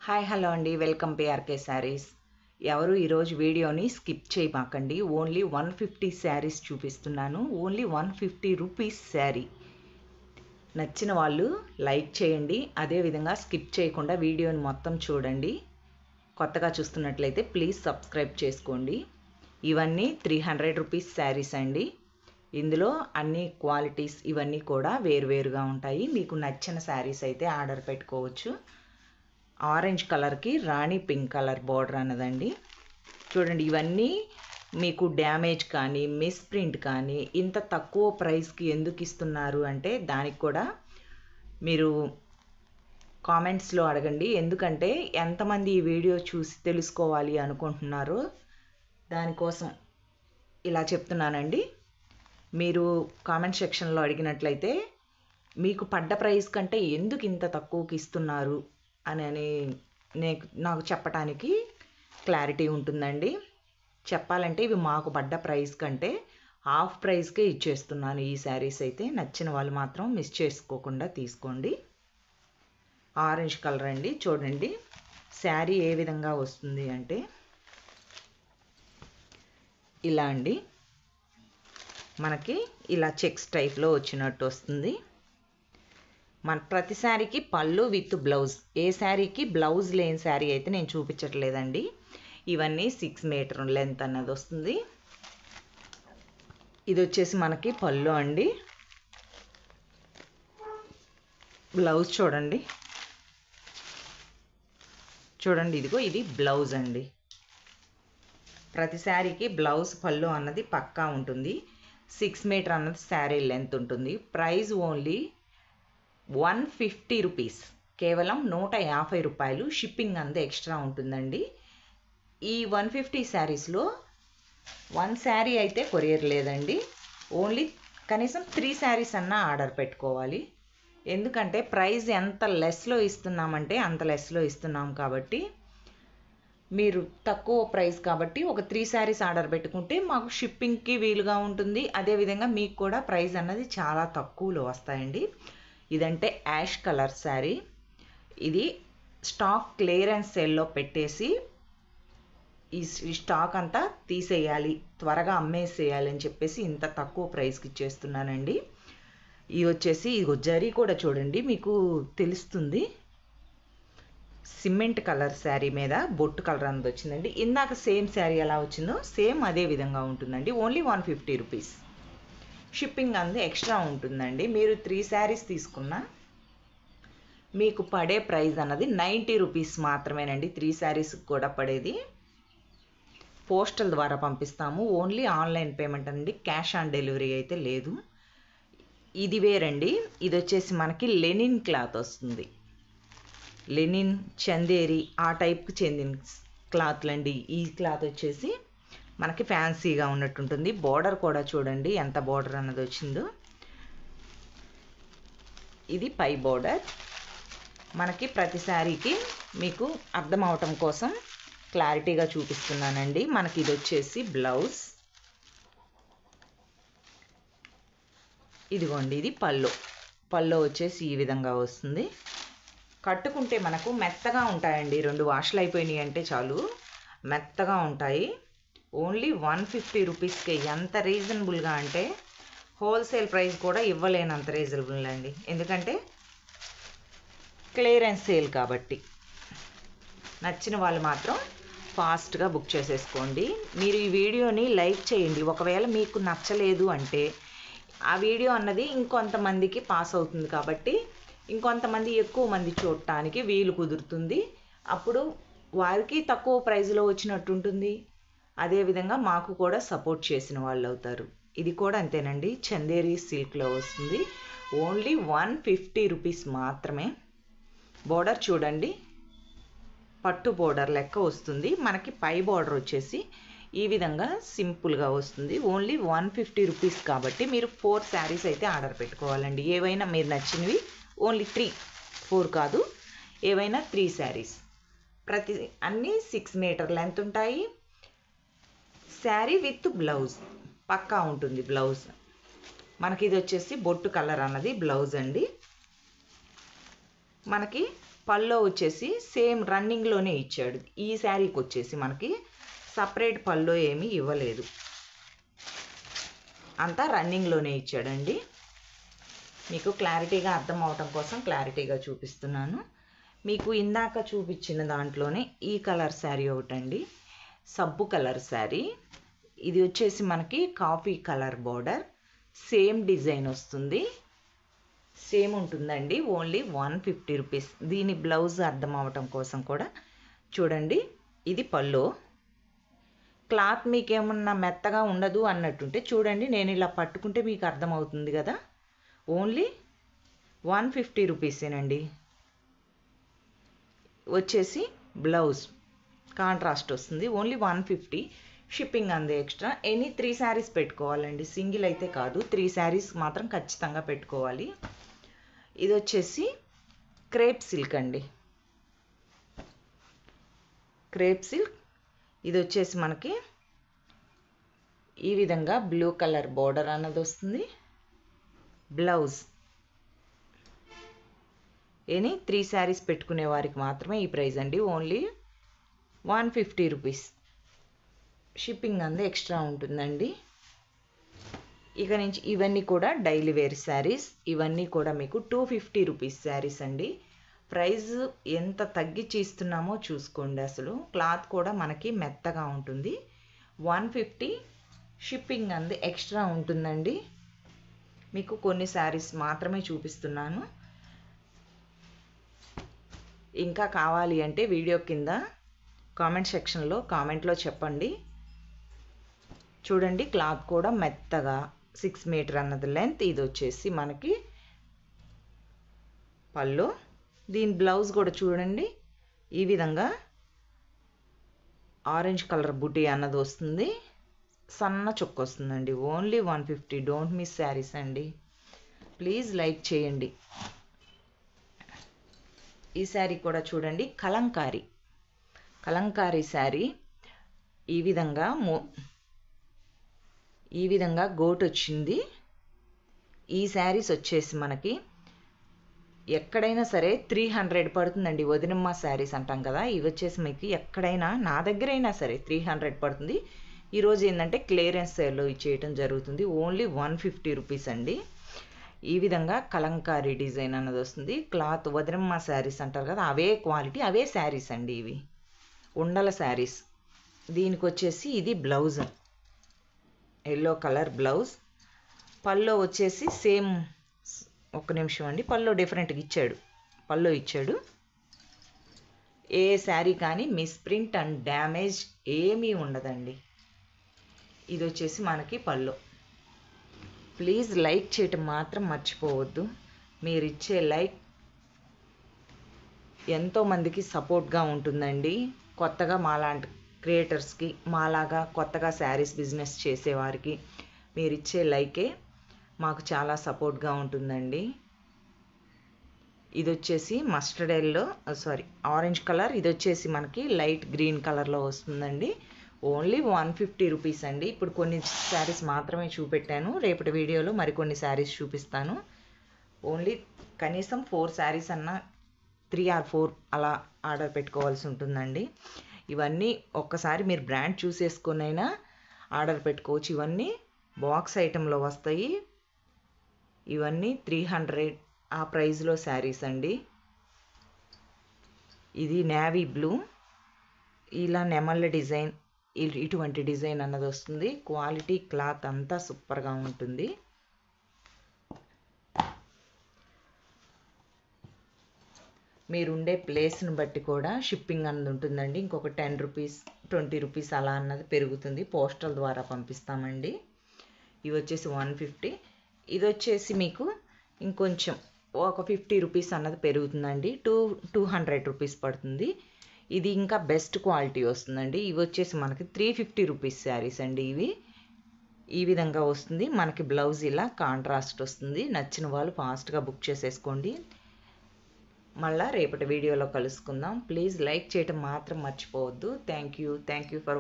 Hi hello అండి, welcome PRK saris. ఎవరు ఈరోజు వీడియోని స్కిప్ చేయమాకండి. ఓన్లీ 150 శారీస్ చూపిస్తున్నాను. Only 150 rupees sari. నచ్చిన వాళ్ళు లైక్ చేయండి, అదేవిధంగా స్కిప్ చేయకుండా వీడియోని మొత్తం చూడండి. కొత్తగా చూస్తున్నట్లయితే ప్లీజ్ సబ్స్క్రైబ్ చేసుకోండి. ఇవన్నీ 300 రూపీస్ శారీస్ అండి. ఇందులో అన్ని క్వాలిటీస్ ఇవన్నీ కూడా వేరువేరుగా ఉంటాయి. మీకు నచ్చిన శారీస్ అయితే ఆర్డర్ పెట్టుకోవచ్చు. ఆరెంజ్ కలర్కి రాణి పింక్ కలర్ బార్డర్ అన్నదండి. చూడండి, ఇవన్నీ మీకు డ్యామేజ్ కానీ మిస్ప్రింట్ కానీ ఇంత తక్కువ ప్రైస్కి ఎందుకు ఇస్తున్నారు అంటే దానికి కూడా మీరు కామెంట్స్లో అడగండి. ఎందుకంటే ఎంతమంది ఈ వీడియో చూసి తెలుసుకోవాలి అనుకుంటున్నారో దానికోసం ఇలా చెప్తున్నానండి. మీరు కామెంట్ సెక్షన్లో అడిగినట్లయితే మీకు పడ్డ ప్రైస్ కంటే ఎందుకు ఇంత తక్కువకి ఇస్తున్నారు అని నాకు చెప్పడానికి క్లారిటీ ఉంటుందండి. చెప్పాలంటే ఇవి మాకు పడ్డ ప్రైస్ కంటే హాఫ్ ప్రైస్కే ఇచ్చేస్తున్నాను ఈ శారీస్ అయితే. నచ్చిన వాళ్ళు మాత్రం మిస్ చేసుకోకుండా తీసుకోండి. ఆరెంజ్ కలర్ అండి. చూడండి శారీ ఏ విధంగా వస్తుంది అంటే ఇలా అండి. మనకి ఇలా చెక్స్ టైప్లో వచ్చినట్టు వస్తుంది. మన ప్రతి శారీకి పళ్ళు విత్ బ్లౌజ్. ఏ శారీకి బ్లౌజ్ లేని శారీ అయితే నేను చూపించట్లేదండి. ఇవన్నీ 6 మీటర్ లెంత్ అన్నది వస్తుంది. ఇది వచ్చేసి మనకి పళ్ళు అండి. బ్లౌజ్ చూడండి, ఇదిగో ఇది బ్లౌజ్ అండి. ప్రతి శారీకి బ్లౌజ్ పళ్ళు అన్నది పక్కా ఉంటుంది. 6 మీటర్ అన్నది శారీ లెంత్ ఉంటుంది. ప్రైస్ ఓన్లీ 150 రూపీస్, కేవలం 150 రూపాయలు. షిప్పింగ్ అంతా ఎక్స్ట్రా ఉంటుందండి. ఈ 150 శారీస్లో 1 శారీ అయితే కొరియర్ లేదండి. ఓన్లీ కనీసం 3 శారీస్ అన్నా ఆర్డర్ పెట్టుకోవాలి. ఎందుకంటే ప్రైస్ ఎంత లెస్లో ఇస్తున్నామంటే అంత లెస్లో ఇస్తున్నాం కాబట్టి, మీరు తక్కువ ప్రైస్ కాబట్టి ఒక 3 శారీస్ ఆర్డర్ పెట్టుకుంటే మాకు షిప్పింగ్కి వీలుగా ఉంటుంది. అదేవిధంగా మీకు కూడా ప్రైస్ అన్నది చాలా తక్కువలో వస్తాయండి. ఇదంటే యాష్ కలర్ శారీ. ఇది స్టాక్ క్లియరెన్స్ సేల్లో పెట్టేసి ఈ స్టాక్ అంతా తీసేయాలి, త్వరగా అమ్మేసేయాలి అని చెప్పేసి ఇంత తక్కువ ప్రైస్కి ఇచ్చేస్తున్నానండి. ఇది వచ్చేసి ఇది జరీ కూడా చూడండి, మీకు తెలుస్తుంది. సిమెంట్ కలర్ శారీ మీద బొట్టు కలర్ అన్నది వచ్చిందండి. ఇందాక సేమ్ శారీ ఎలా వచ్చిందో సేమ్ అదే విధంగా ఉంటుందండి. Only 150 rupees. షిప్పింగ్ అంతా ఎక్స్ట్రా ఉంటుందండి. మీరు 3 శారీస్ తీసుకున్నా మీకు పడే ప్రైస్ అన్నది 90 రూపీస్ మాత్రమేనండి. 3 శారీస్కి కూడా పడేది. పోస్టల్ ద్వారా పంపిస్తాము. ఓన్లీ ఆన్లైన్ పేమెంట్ అండి, క్యాష్ ఆన్ డెలివరీ అయితే లేదు. ఇది వేరండి. ఇది వచ్చేసి మనకి లెనిన్ క్లాత్ వస్తుంది. లెనిన్, చందేరి ఆ టైప్కి చెందిన క్లాత్లండి. ఈ క్లాత్ వచ్చేసి మనకి ఫ్యాన్సీగా ఉన్నట్టుంటుంది. బోర్డర్ కూడా చూడండి ఎంత బోర్డర్ అన్నది వచ్చిందో. ఇది పై బోర్డర్. మనకి ప్రతి శారీకి మీకు అర్థం అవటం కోసం క్లారిటీగా చూపిస్తున్నానండి. మనకి ఇది వచ్చేసి బ్లౌజ్. ఇదిగోండి, ఇది పళ్ళు వచ్చేసి ఈ విధంగా వస్తుంది. కట్టుకుంటే మనకు మెత్తగా ఉంటాయండి. 2 వాష్లు అయిపోయినాయి అంటే చాలు మెత్తగా ఉంటాయి. ఓన్లీ 150 రూపీస్కే. ఎంత రీజనబుల్గా అంటే హోల్సేల్ ప్రైస్ కూడా ఇవ్వలేనంత రీజనబుల్ అండి. ఎందుకంటే క్లియరెన్స్ సేల్ కాబట్టి. నచ్చిన వాళ్ళు మాత్రం ఫాస్ట్గా బుక్ చేసేసుకోండి. మీరు ఈ వీడియోని లైక్ చేయండి. ఒకవేళ మీకు నచ్చలేదు అంటే ఆ వీడియో అన్నది ఇంకొంతమందికి పాస్ అవుతుంది కాబట్టి ఇంకొంతమంది ఎక్కువ మంది చూడటానికి వీలు కుదురుతుంది. అప్పుడు వారికి తక్కువ ప్రైస్లో వచ్చినట్టు ఉంటుంది. అదేవిధంగా మాకు కూడా సపోర్ట్ చేసిన వాళ్ళు అవుతారు. ఇది కూడా అంతేనండి, చందేరి సిల్క్లో వస్తుంది. ఓన్లీ 150 రూపీస్ మాత్రమే. బోర్డర్ చూడండి, పట్టు బోర్డర్ లెక్క వస్తుంది. మనకి పై బోర్డర్ వచ్చేసి ఈ విధంగా సింపుల్గా వస్తుంది. ఓన్లీ 150 రూపీస్ కాబట్టి మీరు 4 శారీస్ అయితే ఆర్డర్ పెట్టుకోవాలండి. ఏవైనా మీరు నచ్చినవి. ఓన్లీ 3, 4 కాదు, ఏవైనా 3 శారీస్. అన్నీ 6 మీటర్ లెంత్ ఉంటాయి. శారీ విత్ బ్లౌజ్ పక్కా ఉంటుంది. బ్లౌజ్ మనకి ఇది వచ్చేసి బొట్టు కలర్ అన్నది బ్లౌజ్ అండి. మనకి పల్లో వచ్చేసి సేమ్ రన్నింగ్లోనే ఇచ్చాడు. ఈ శారీకి వచ్చేసి మనకి సపరేట్ పల్లో ఏమీ ఇవ్వలేదు, అంతా రన్నింగ్లోనే ఇచ్చాడండి. మీకు క్లారిటీగా అర్థం అవటం కోసం క్లారిటీగా చూపిస్తున్నాను. మీకు ఇందాక చూపించిన దాంట్లోనే ఈ కలర్ శారీ ఒకటండి, సబ్బు కలర్ శారీ. ఇది వచ్చేసి మనకి coffee colour border, same design వస్తుంది, సేమ్ ఉంటుందండి. Only 150 rupees. దీని బ్లౌజ్ అర్థం అవటం కోసం కూడా చూడండి, ఇది పల్లో. క్లాత్ మీకేమన్నా మెత్తగా ఉండదు అన్నట్టుంటే చూడండి, నేను ఇలా పట్టుకుంటే మీకు అర్థమవుతుంది కదా. ఓన్లీ 150 రూపీసేనండి. వచ్చేసి బ్లౌజ్ కాంట్రాస్ట్ వస్తుంది, ఓన్లీ 150. షిప్పింగ్ అందే ఎక్స్ట్రా. ఎనీ 3 శారీస్ పెట్టుకోవాలండి, సింగిల్ అయితే కాదు. 3 శారీస్ మాత్రం ఖచ్చితంగా పెట్టుకోవాలి. ఇది వచ్చేసి క్రేప్ సిల్క్ అండి, క్రేప్ సిల్క్. ఇది వచ్చేసి మనకి ఈ విధంగా బ్లూ కలర్ బోర్డర్ అన్నది వస్తుంది. బ్లౌజ్ ఎనీ 3 శారీస్ పెట్టుకునే వారికి మాత్రమే ఈ ప్రైస్ అండి, ఓన్లీ 150 రూపీస్. షిప్పింగ్ అందే ఎక్స్ట్రా ఉంటుందండి. ఇక నుంచి ఇవన్నీ కూడా డైలీ వేర్ శారీస్. ఇవన్నీ కూడా మీకు 250 రూపీస్ శారీస్ అండి. ప్రైస్ ఎంత తగ్గించి ఇస్తున్నామో చూసుకోండి. అసలు క్లాత్ కూడా మనకి మెత్తగా ఉంటుంది. 150. షిప్పింగ్ అంది ఎక్స్ట్రా ఉంటుందండి. మీకు కొన్ని శారీస్ మాత్రమే చూపిస్తున్నాను. ఇంకా కావాలి అంటే వీడియో కింద కామెంట్ సెక్షన్లో కామెంట్లో చెప్పండి. చూడండి, క్లాత్ కూడా మెత్తగా 6 మీటర్ అన్నది లెంత్. ఇది వచ్చేసి మనకి పళ్ళు. దీని బ్లౌజ్ కూడా చూడండి, ఈ విధంగా ఆరెంజ్ కలర్ బుటీ అన్నది వస్తుంది, సన్న చుక్క వస్తుందండి. ఓన్లీ 150. డోంట్ మిస్ శారీస్ అండి. ప్లీజ్ లైక్ చేయండి. ఈ శారీ కూడా చూడండి, కలంకారీ శారీ. ఈ విధంగా గోట్ వచ్చింది. ఈ శారీస్ వచ్చేసి మనకి ఎక్కడైనా సరే 300 పడుతుందండి. వదినమ్మ శారీస్ అంటాం కదా, ఇవి వచ్చేసి మీకు ఎక్కడైనా, నా దగ్గర అయినా సరే 300 పడుతుంది. ఈరోజు ఏంటంటే క్లియరెన్స్ సేల్లో ఇచ్చేయటం జరుగుతుంది. ఓన్లీ 150 రూపీస్ అండి. ఈ విధంగా కలంకారీ డిజైన్ అన్నది వస్తుంది. క్లాత్ వదినమ్మ శారీస్ అంటారు కదా, అవే క్వాలిటీ, అవే శారీస్ అండి. ఇవి ఉండల శారీస్. దీనికి వచ్చేసి ఇది బ్లౌజ్, ఎల్లో కలర్ బ్లౌజ్. పల్లో వచ్చేసి సేమ్, ఒక్క నిమిషం అండి, పల్లో డిఫరెంట్గా ఇచ్చాడు, పల్లో ఇచ్చాడు. ఏ శారీ కానీ మిస్ప్రింట్ అండ్ డ్యామేజ్ ఏమీ ఉండదండి. ఇది వచ్చేసి మనకి పల్లో. ప్లీజ్ లైక్ చేయటం మాత్రం మర్చిపోవద్దు. మీరు ఇచ్చే లైక్ ఎంతోమందికి సపోర్ట్గా ఉంటుందండి. కొత్తగా మాలాంటి క్రియేటర్స్కి, మాలాగా కొత్తగా శారీస్ బిజినెస్ చేసేవారికి మీరు ఇచ్చే లైకే మాకు చాలా సపోర్ట్గా ఉంటుందండి. ఇది వచ్చేసి మస్టర్డ్ ఎల్లో, ఆరెంజ్ కలర్. ఇది వచ్చేసి మనకి లైట్ గ్రీన్ కలర్లో వస్తుందండి. ఓన్లీ 150 రూపీస్ అండి. ఇప్పుడు కొన్ని శారీస్ మాత్రమే చూపెట్టాను, రేపటి వీడియోలో మరికొన్ని శారీస్ చూపిస్తాను. ఓన్లీ కనీసం 4 శారీస్ అన్నా 3 or 4 అలా ఆర్డర్ పెట్టుకోవాల్సి ఉంటుందండి. ఇవన్నీ ఒక్కసారి మీరు బ్రాండ్ చూసేసుకునైనా ఆర్డర్ పెట్టుకోవచ్చు. ఇవన్నీ బాక్స్ ఐటెంలో వస్తాయి. ఇవన్నీ 300 ఆ ప్రైస్లో శారీస్ అండి. ఇది నేవీ బ్లూ, ఇలా నెమళ్ళ డిజైన్, ఇటువంటి డిజైన్ అన్నది వస్తుంది. క్వాలిటీ క్లాత్ అంతా సూపర్గా ఉంటుంది. మీరుండే ప్లేస్ని బట్టి కూడా షిప్పింగ్ అన్నది ఉంటుందండి. ఇంకొక 10 రూపీస్ 20 రూపీస్ అలా అన్నది పెరుగుతుంది. పోస్టల్ ద్వారా పంపిస్తామండి. ఇవి వచ్చేసి 150. ఇది వచ్చేసి మీకు ఇంకొంచెం ఒక 50 రూపీస్ అన్నది పెరుగుతుందండి. 200 రూపీస్ పడుతుంది. ఇది ఇంకా బెస్ట్ క్వాలిటీ వస్తుందండి. ఇవి వచ్చేసి మనకి 350 రూపీస్ శారీస్ అండి. ఇవి ఈ విధంగా వస్తుంది. మనకి బ్లౌజ్ ఇలా కాంట్రాస్ట్ వస్తుంది. నచ్చిన వాళ్ళు ఫాస్ట్గా బుక్ చేసేసుకోండి. మళ్ళీ రేపటి వీడియోలో కలుసుకుందాం. ప్లీజ్ లైక్ చేయటం మాత్రం మర్చిపోవద్దు. Thank you for